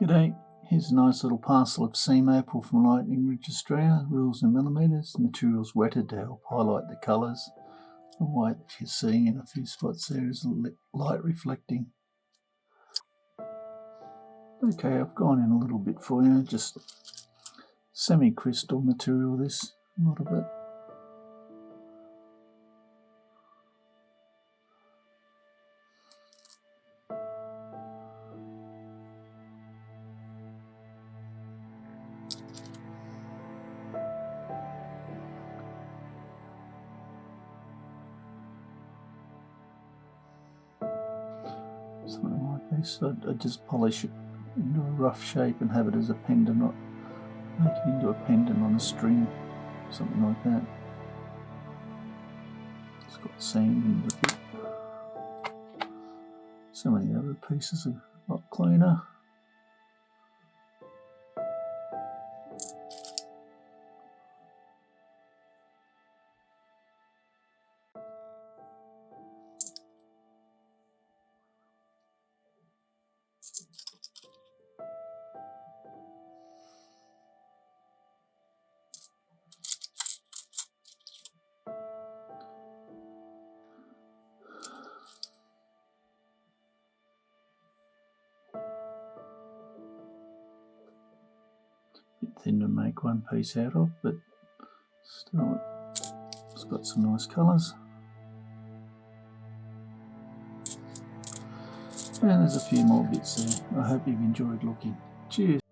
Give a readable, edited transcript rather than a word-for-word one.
G'day, here's a nice little parcel of seam opal from Lightning Ridge, Australia, rules in millimetres. The material's wetted to help highlight the colours. The white that you're seeing in a few spots there is light reflecting. Okay, I've gone in a little bit for you, just semi-crystal material this, a lot of it. Something like this. I just polish it into a rough shape and have it as a pendant, or make it into a pendant on a string, something like that. It's got sand in it a bit. Some of the other pieces are a lot cleaner. Bit thin to make one piece out of, but still it's got some nice colours. And there's a few more bits there. I hope you've enjoyed looking. Cheers.